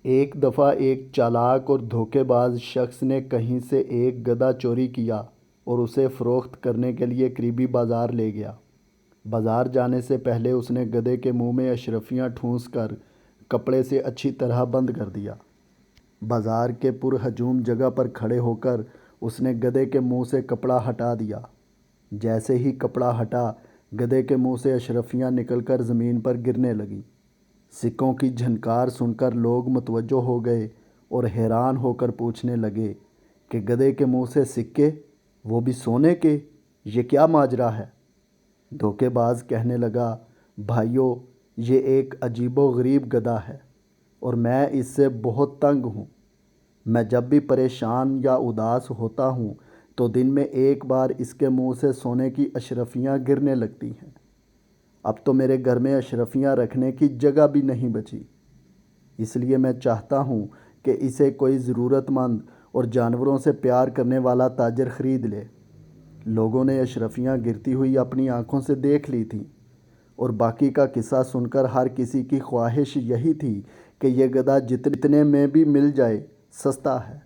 ایک دفعہ ایک چالاک اور دھوکے باز شخص نے کہیں سے ایک گدھا چوری کیا اور اسے فروخت کرنے کے لیے قریبی بازار لے گیا۔ بازار جانے سے پہلے اس نے گدھے کے منہ میں اشرفیاں ٹھونس کر کپڑے سے اچھی طرح بند کر دیا۔ بازار کے پرہجوم جگہ پر کھڑے ہو کر اس نے گدھے کے منہ سے کپڑا ہٹا دیا۔ جیسے ہی کپڑا ہٹا، گدھے کے منہ سے اشرفیاں نکل کر زمین پر گرنے لگیں۔ سکوں کی جھنکار سن کر لوگ متوجہ ہو گئے اور حیران ہو کر پوچھنے لگے کہ گدھے کے منہ سے سکے، وہ بھی سونے کے، یہ کیا ماجرا ہے؟ دھوکے باز کہنے لگا، بھائیو، یہ ایک عجیب و غریب گدھا ہے اور میں اس سے بہت تنگ ہوں۔ میں جب بھی پریشان یا اداس ہوتا ہوں تو دن میں ایک بار اس کے منہ سے سونے کی اشرفیاں گرنے لگتی ہیں۔ اب تو میرے گھر میں اشرفیاں رکھنے کی جگہ بھی نہیں بچی، اس لیے میں چاہتا ہوں کہ اسے کوئی ضرورت مند اور جانوروں سے پیار کرنے والا تاجر خرید لے۔ لوگوں نے اشرفیاں گرتی ہوئی اپنی آنکھوں سے دیکھ لی تھیں اور باقی کا قصہ سن کر ہر کسی کی خواہش یہی تھی کہ یہ گدھا جتنے میں بھی مل جائے سستا ہے۔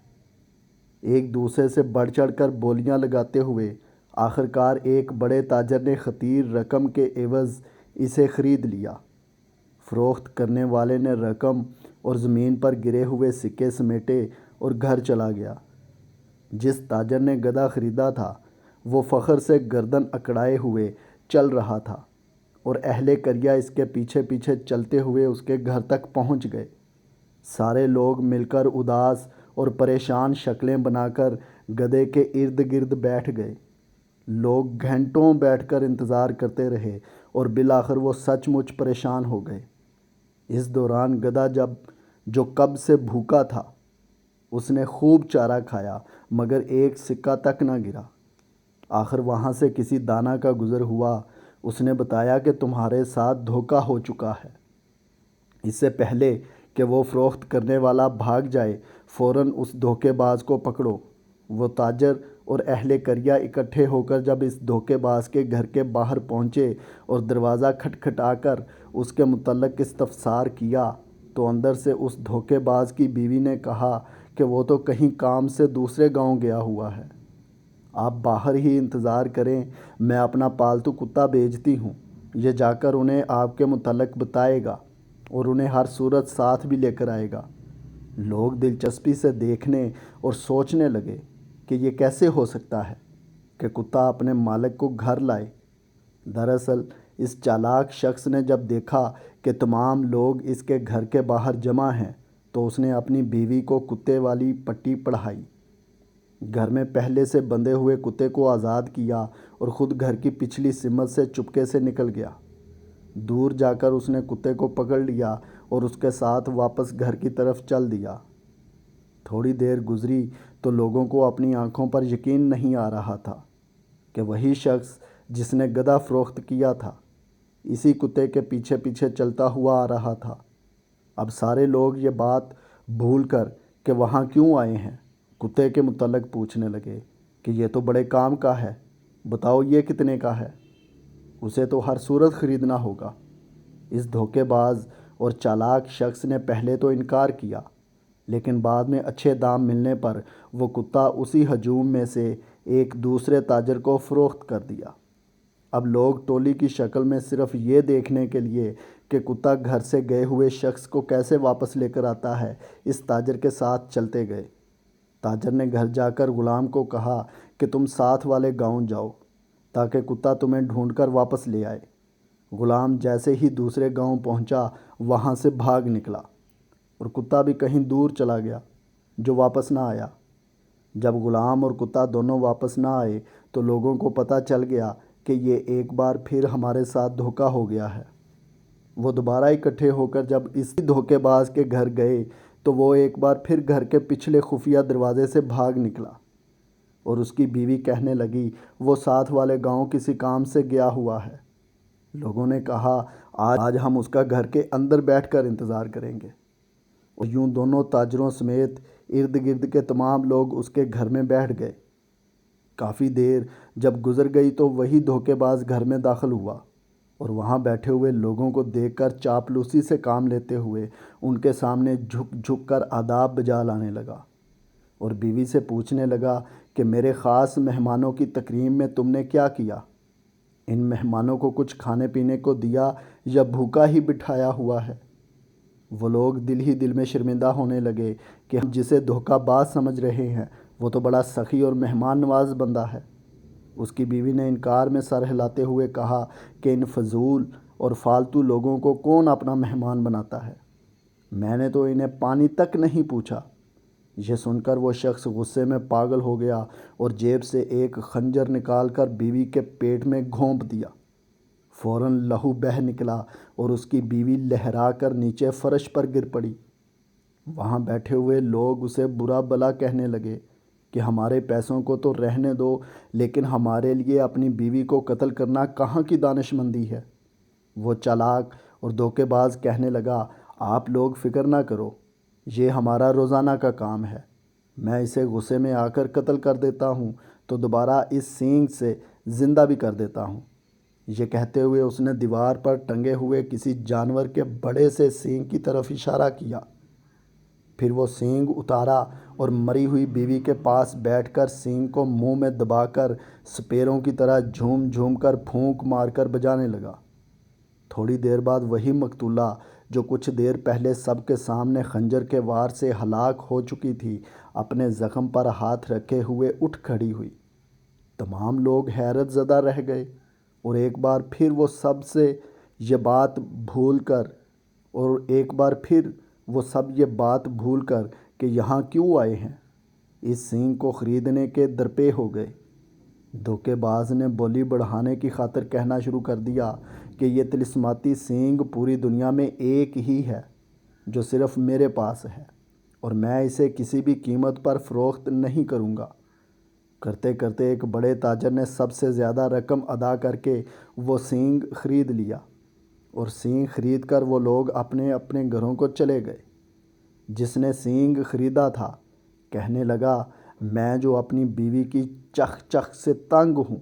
ایک دوسرے سے بڑھ چڑھ کر بولیاں لگاتے ہوئے آخرکار ایک بڑے تاجر نے خطیر رقم کے عوض اسے خرید لیا۔ فروخت کرنے والے نے رقم اور زمین پر گرے ہوئے سکے سمیٹے اور گھر چلا گیا۔ جس تاجر نے گدھا خریدا تھا وہ فخر سے گردن اکڑائے ہوئے چل رہا تھا اور اہل قریہ اس کے پیچھے پیچھے چلتے ہوئے اس کے گھر تک پہنچ گئے۔ سارے لوگ مل کر اداس اور پریشان شکلیں بنا کر گدھے کے ارد گرد بیٹھ گئے۔ لوگ گھنٹوں بیٹھ کر انتظار کرتے رہے اور بالآخر وہ سچ مچ پریشان ہو گئے۔ اس دوران گدھا جو کب سے بھوکا تھا، اس نے خوب چارہ کھایا مگر ایک سکہ تک نہ گرا۔ آخر وہاں سے کسی دانا کا گزر ہوا، اس نے بتایا کہ تمہارے ساتھ دھوکہ ہو چکا ہے۔ اس سے پہلے کہ وہ فروخت کرنے والا بھاگ جائے فوراً اس دھوکے باز کو پکڑو۔ وہ تاجر اور اہل قریہ اکٹھے ہو کر جب اس دھوکے باز کے گھر کے باہر پہنچے اور دروازہ کھٹکھٹا کر اس کے متعلق استفسار کیا تو اندر سے اس دھوکے باز کی بیوی نے کہا کہ وہ تو کہیں کام سے دوسرے گاؤں گیا ہوا ہے۔ آپ باہر ہی انتظار کریں، میں اپنا پالتو کتا بھیجتی ہوں، یہ جا کر انہیں آپ کے متعلق بتائے گا اور انہیں ہر صورت ساتھ بھی لے کر آئے گا۔ لوگ دلچسپی سے دیکھنے اور سوچنے لگے کہ یہ کیسے ہو سکتا ہے کہ کتا اپنے مالک کو گھر لائے۔ دراصل اس چالاک شخص نے جب دیکھا کہ تمام لوگ اس کے گھر کے باہر جمع ہیں تو اس نے اپنی بیوی کو کتے والی پٹی پڑھائی، گھر میں پہلے سے بندھے ہوئے کتے کو آزاد کیا اور خود گھر کی پچھلی سمت سے چپکے سے نکل گیا۔ دور جا کر اس نے کتے کو پکڑ لیا اور اس کے ساتھ واپس گھر کی طرف چل دیا۔ تھوڑی دیر گزری تو لوگوں کو اپنی آنکھوں پر یقین نہیں آ رہا تھا کہ وہی شخص جس نے گدھا فروخت کیا تھا اسی کتے کے پیچھے پیچھے چلتا ہوا آ رہا تھا۔ اب سارے لوگ یہ بات بھول کر کہ وہاں کیوں آئے ہیں کتے کے متعلق پوچھنے لگے کہ یہ تو بڑے کام کا ہے، بتاؤ یہ کتنے کا ہے؟ اسے تو ہر صورت خریدنا ہوگا۔ اس دھوکے باز اور چالاک شخص نے پہلے تو انکار کیا لیکن بعد میں اچھے دام ملنے پر وہ کتا اسی ہجوم میں سے ایک دوسرے تاجر کو فروخت کر دیا۔ اب لوگ ٹولی کی شکل میں صرف یہ دیکھنے کے لیے کہ کتا گھر سے گئے ہوئے شخص کو کیسے واپس لے کر آتا ہے اس تاجر کے ساتھ چلتے گئے۔ تاجر نے گھر جا کر غلام کو کہا کہ تم ساتھ والے گاؤں جاؤ تاکہ کتا تمہیں ڈھونڈ کر واپس لے آئے۔ غلام جیسے ہی دوسرے گاؤں پہنچا وہاں سے بھاگ نکلا اور کتا بھی کہیں دور چلا گیا جو واپس نہ آیا۔ جب غلام اور کتا دونوں واپس نہ آئے تو لوگوں کو پتہ چل گیا کہ یہ ایک بار پھر ہمارے ساتھ دھوکہ ہو گیا ہے۔ وہ دوبارہ اکٹھے ہو کر جب اسی دھوکے باز کے گھر گئے تو وہ ایک بار پھر گھر کے پچھلے خفیہ دروازے سے بھاگ نکلا اور اس کی بیوی کہنے لگی وہ ساتھ والے گاؤں کسی کام سے گیا ہوا ہے۔ لوگوں نے کہا آج ہم اس کا گھر کے اندر بیٹھ کر انتظار کریں گے، اور یوں دونوں تاجروں سمیت ارد گرد کے تمام لوگ اس کے گھر میں بیٹھ گئے۔ کافی دیر جب گزر گئی تو وہی دھوکے باز گھر میں داخل ہوا اور وہاں بیٹھے ہوئے لوگوں کو دیکھ کر چاپلوسی سے کام لیتے ہوئے ان کے سامنے جھک جھک کر آداب بجا لانے لگا، اور بیوی سے پوچھنے لگا کہ میرے خاص مہمانوں کی تکریم میں تم نے کیا کیا؟ ان مہمانوں کو کچھ کھانے پینے کو دیا یا بھوکا ہی بٹھایا ہوا ہے؟ وہ لوگ دل ہی دل میں شرمندہ ہونے لگے کہ ہم جسے دھوکہ باز سمجھ رہے ہیں وہ تو بڑا سخی اور مہمان نواز بندہ ہے۔ اس کی بیوی نے انکار میں سر ہلاتے ہوئے کہا کہ ان فضول اور فالتو لوگوں کو کون اپنا مہمان بناتا ہے؟ میں نے تو انہیں پانی تک نہیں پوچھا۔ یہ سن کر وہ شخص غصے میں پاگل ہو گیا اور جیب سے ایک خنجر نکال کر بیوی کے پیٹ میں گھونپ دیا۔ فوراً لہو بہہ نکلا اور اس کی بیوی لہرا کر نیچے فرش پر گر پڑی۔ وہاں بیٹھے ہوئے لوگ اسے برا بھلا کہنے لگے کہ ہمارے پیسوں کو تو رہنے دو، لیکن ہمارے لیے اپنی بیوی کو قتل کرنا کہاں کی دانش مندی ہے؟ وہ چالاک اور دھوکے باز کہنے لگا، آپ لوگ فکر نہ کرو، یہ ہمارا روزانہ کا کام ہے۔ میں اسے غصے میں آ کر قتل کر دیتا ہوں تو دوبارہ اس سینگ سے زندہ بھی کر دیتا ہوں۔ یہ کہتے ہوئے اس نے دیوار پر ٹنگے ہوئے کسی جانور کے بڑے سے سینگ کی طرف اشارہ کیا۔ پھر وہ سینگ اتارا اور مری ہوئی بیوی کے پاس بیٹھ کر سینگ کو منہ میں دبا کر سپیروں کی طرح جھوم جھوم کر پھونک مار کر بجانے لگا۔ تھوڑی دیر بعد وہی مقتولہ جو کچھ دیر پہلے سب کے سامنے خنجر کے وار سے ہلاک ہو چکی تھی، اپنے زخم پر ہاتھ رکھے ہوئے اٹھ کھڑی ہوئی۔ تمام لوگ حیرت زدہ رہ گئے اور ایک بار پھر وہ سب یہ بات بھول کر کہ یہاں کیوں آئے ہیں، اس سینگ کو خریدنے کے درپے ہو گئے۔ دھوکے باز نے بولی بڑھانے کی خاطر کہنا شروع کر دیا کہ یہ طلسماتی سینگ پوری دنیا میں ایک ہی ہے جو صرف میرے پاس ہے، اور میں اسے کسی بھی قیمت پر فروخت نہیں کروں گا۔ کرتے کرتے ایک بڑے تاجر نے سب سے زیادہ رقم ادا کر کے وہ سینگ خرید لیا، اور سینگ خرید کر وہ لوگ اپنے اپنے گھروں کو چلے گئے۔ جس نے سینگ خریدا تھا کہنے لگا، میں جو اپنی بیوی کی چخ چخ سے تنگ ہوں،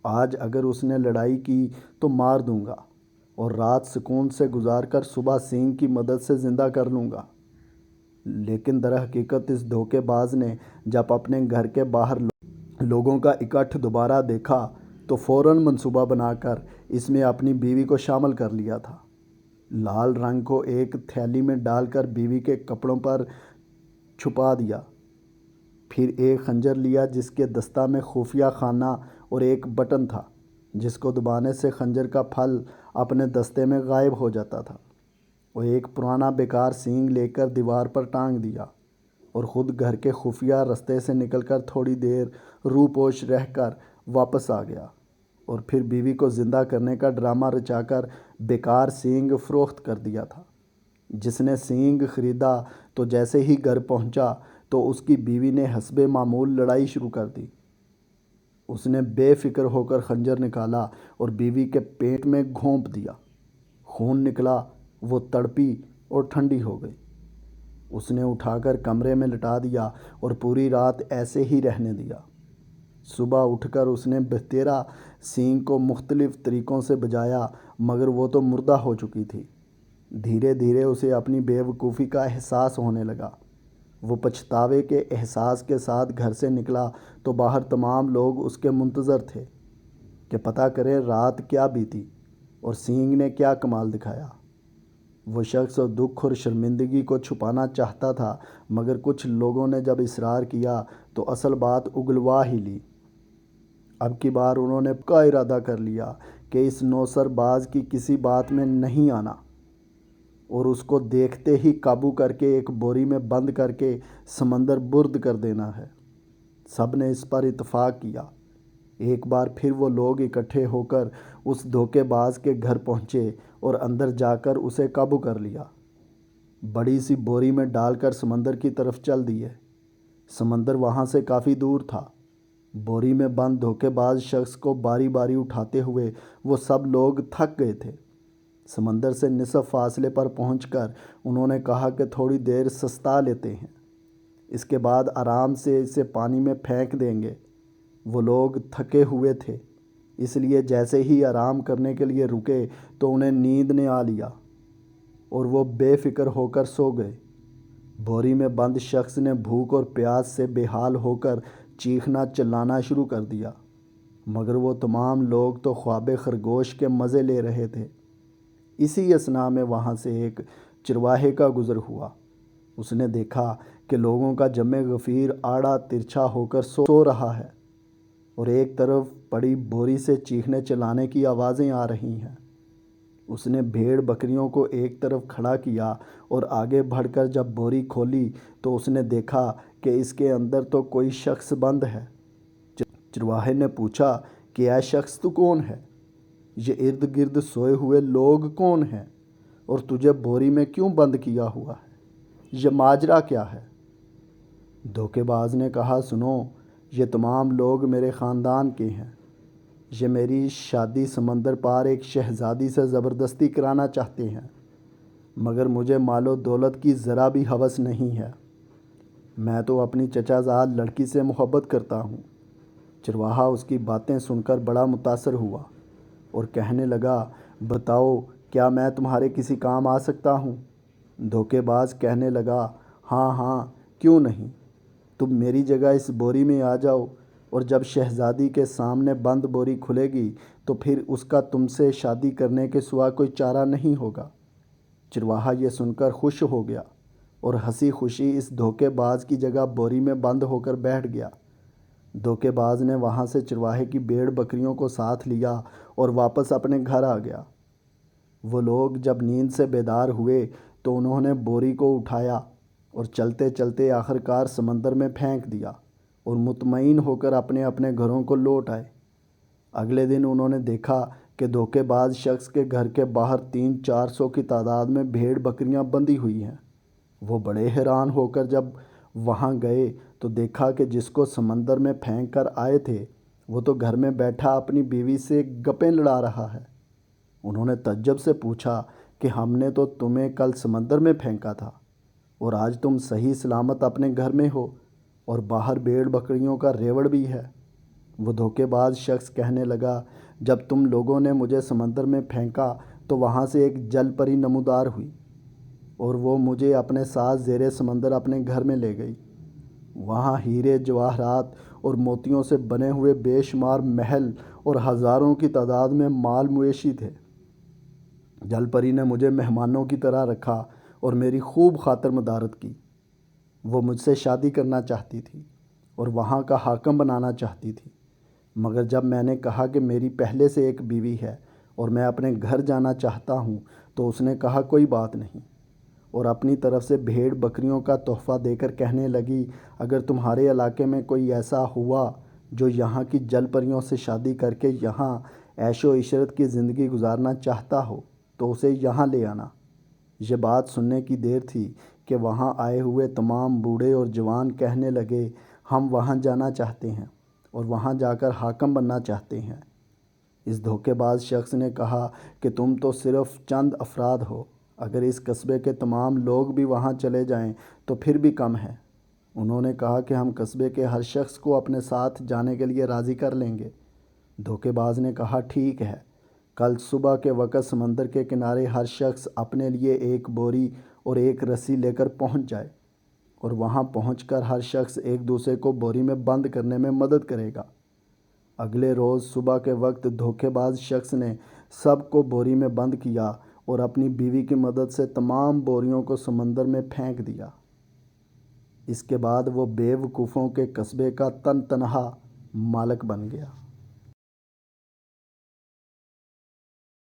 آج اگر اس نے لڑائی کی تو مار دوں گا، اور رات سکون سے گزار کر صبح سینگ کی مدد سے زندہ کر لوں گا۔ لیکن در حقیقت اس دھوکے باز نے جب اپنے گھر کے باہر لوگوں کا اکٹھ دوبارہ دیکھا تو فوراً منصوبہ بنا کر اس میں اپنی بیوی کو شامل کر لیا تھا۔ لال رنگ کو ایک تھیلی میں ڈال کر بیوی کے کپڑوں پر چھپا دیا، پھر ایک خنجر لیا جس کے دستہ میں خفیہ خانہ اور ایک بٹن تھا جس کو دبانے سے خنجر کا پھل اپنے دستے میں غائب ہو جاتا تھا، اور ایک پرانا بیکار سینگ لے کر دیوار پر ٹانگ دیا، اور خود گھر کے خفیہ رستے سے نکل کر تھوڑی دیر روپوش رہ کر واپس آ گیا، اور پھر بیوی کو زندہ کرنے کا ڈرامہ رچا کر بیکار سینگ فروخت کر دیا تھا۔ جس نے سینگ خریدا تو جیسے ہی گھر پہنچا تو اس کی بیوی نے حسب معمول لڑائی شروع کر دی۔ اس نے بے فکر ہو کر خنجر نکالا اور بیوی کے پیٹ میں گھونپ دیا۔ خون نکلا، وہ تڑپی اور ٹھنڈی ہو گئی۔ اس نے اٹھا کر کمرے میں لٹا دیا اور پوری رات ایسے ہی رہنے دیا۔ صبح اٹھ کر اس نے بہتیرا سینگ کو مختلف طریقوں سے بجایا، مگر وہ تو مردہ ہو چکی تھی۔ دھیرے دھیرے اسے اپنی بے وقوفی کا احساس ہونے لگا۔ وہ پچھتاوے کے احساس کے ساتھ گھر سے نکلا تو باہر تمام لوگ اس کے منتظر تھے کہ پتہ کریں رات کیا بیتی اور سینگ نے کیا کمال دکھایا۔ وہ شخص دکھ اور شرمندگی کو چھپانا چاہتا تھا، مگر کچھ لوگوں نے جب اصرار کیا تو اصل بات اگلوا ہی لی۔ اب کی بار انہوں نے پکا ارادہ کر لیا کہ اس نوسر باز کی کسی بات میں نہیں آنا، اور اس کو دیکھتے ہی قابو کر کے ایک بوری میں بند کر کے سمندر برد کر دینا ہے۔ سب نے اس پر اتفاق کیا۔ ایک بار پھر وہ لوگ اکٹھے ہو کر اس دھوکے باز کے گھر پہنچے اور اندر جا کر اسے قابو کر لیا۔ بڑی سی بوری میں ڈال کر سمندر کی طرف چل دیے۔ سمندر وہاں سے کافی دور تھا۔ بوری میں بند دھوکے باز شخص کو باری باری اٹھاتے ہوئے وہ سب لوگ تھک گئے تھے۔ سمندر سے نصف فاصلے پر پہنچ کر انہوں نے کہا کہ تھوڑی دیر سستا لیتے ہیں، اس کے بعد آرام سے اسے پانی میں پھینک دیں گے۔ وہ لوگ تھکے ہوئے تھے، اس لیے جیسے ہی آرام کرنے کے لیے رکے تو انہیں نیند نے آ لیا اور وہ بے فکر ہو کر سو گئے۔ بوری میں بند شخص نے بھوک اور پیاس سے بے حال ہو کر چیخنا چلانا شروع کر دیا، مگر وہ تمام لوگ تو خواب خرگوش کے مزے لے رہے تھے۔ اسی اثناء میں وہاں سے ایک چرواہے کا گزر ہوا۔ اس نے دیکھا کہ لوگوں کا جمع غفیر آڑا ترچھا ہو کر سو رہا ہے اور ایک طرف پڑی بوری سے چیخنے چلانے کی آوازیں آ رہی ہیں۔ اس نے بھیڑ بکریوں کو ایک طرف کھڑا کیا اور آگے بڑھ کر جب بوری کھولی تو اس نے دیکھا کہ اس کے اندر تو کوئی شخص بند ہے۔ چرواہے نے پوچھا کہ اے شخص تو کون ہے؟ یہ ارد گرد سوئے ہوئے لوگ کون ہیں اور تجھے بوری میں کیوں بند کیا ہوا ہے؟ یہ ماجرا کیا ہے؟ دھوکے باز نے کہا، سنو، یہ تمام لوگ میرے خاندان کے ہیں۔ یہ میری شادی سمندر پار ایک شہزادی سے زبردستی کرانا چاہتے ہیں، مگر مجھے مال و دولت کی ذرا بھی ہوس نہیں ہے۔ میں تو اپنی چچا زاد لڑکی سے محبت کرتا ہوں۔ چرواہا اس کی باتیں سن کر بڑا متاثر ہوا اور کہنے لگا، بتاؤ کیا میں تمہارے کسی کام آ سکتا ہوں؟ دھوکے باز کہنے لگا، ہاں ہاں، کیوں نہیں، تم میری جگہ اس بوری میں آ جاؤ اور جب شہزادی کے سامنے بند بوری کھلے گی تو پھر اس کا تم سے شادی کرنے کے سوا کوئی چارہ نہیں ہوگا۔ چرواہا یہ سن کر خوش ہو گیا اور ہنسی خوشی اس دھوکے باز کی جگہ بوری میں بند ہو کر بیٹھ گیا۔ دھوکے باز نے وہاں سے چرواہے کی بھیڑ بکریوں کو ساتھ لیا اور واپس اپنے گھر آ گیا۔ وہ لوگ جب نیند سے بیدار ہوئے تو انہوں نے بوری کو اٹھایا اور چلتے چلتے آخرکار سمندر میں پھینک دیا اور مطمئن ہو کر اپنے اپنے گھروں کو لوٹ آئے۔ اگلے دن انہوں نے دیکھا کہ دھوکے باز شخص کے گھر کے باہر 300-400 کی تعداد میں بھیڑ بکریاں بندھی ہوئی ہیں۔ وہ بڑے حیران ہو کر جب وہاں گئے تو دیکھا کہ جس کو سمندر میں پھینک کر آئے تھے وہ تو گھر میں بیٹھا اپنی بیوی سے گپیں لڑا رہا ہے۔ انہوں نے تعجب سے پوچھا کہ ہم نے تو تمہیں کل سمندر میں پھینکا تھا اور آج تم صحیح سلامت اپنے گھر میں ہو اور باہر بھیڑ بکریوں کا ریوڑ بھی ہے۔ وہ دھوکے باز شخص کہنے لگا، جب تم لوگوں نے مجھے سمندر میں پھینکا تو وہاں سے ایک جل پری نمودار ہوئی اور وہ مجھے اپنے ساتھ زیر سمندر اپنے گھر میں لے گئی۔ وہاں ہیرے جواہرات اور موتیوں سے بنے ہوئے بے شمار محل اور ہزاروں کی تعداد میں مال مویشی تھے۔ جل پری نے مجھے مہمانوں کی طرح رکھا اور میری خوب خاطر مدارت کی۔ وہ مجھ سے شادی کرنا چاہتی تھی اور وہاں کا حاکم بنانا چاہتی تھی، مگر جب میں نے کہا کہ میری پہلے سے ایک بیوی ہے اور میں اپنے گھر جانا چاہتا ہوں تو اس نے کہا کوئی بات نہیں، اور اپنی طرف سے بھیڑ بکریوں کا تحفہ دے کر کہنے لگی، اگر تمہارے علاقے میں کوئی ایسا ہوا جو یہاں کی جل پریوں سے شادی کر کے یہاں عیش و عشرت کی زندگی گزارنا چاہتا ہو تو اسے یہاں لے آنا۔ یہ بات سننے کی دیر تھی کہ وہاں آئے ہوئے تمام بوڑھے اور جوان کہنے لگے، ہم وہاں جانا چاہتے ہیں اور وہاں جا کر حاکم بننا چاہتے ہیں۔ اس دھوکے باز شخص نے کہا کہ تم تو صرف چند افراد ہو، اگر اس قصبے کے تمام لوگ بھی وہاں چلے جائیں تو پھر بھی کم ہے۔ انہوں نے کہا کہ ہم قصبے کے ہر شخص کو اپنے ساتھ جانے کے لیے راضی کر لیں گے۔ دھوکے باز نے کہا، ٹھیک ہے، کل صبح کے وقت سمندر کے کنارے ہر شخص اپنے لیے ایک بوری اور ایک رسی لے کر پہنچ جائے اور وہاں پہنچ کر ہر شخص ایک دوسرے کو بوری میں بند کرنے میں مدد کرے گا۔ اگلے روز صبح کے وقت دھوکے باز شخص نے سب کو بوری میں بند کیا اور اپنی بیوی کی مدد سے تمام بوریوں کو سمندر میں پھینک دیا۔ اس کے بعد وہ بے وقوفوں کے قصبے کا تن تنہا مالک بن گیا۔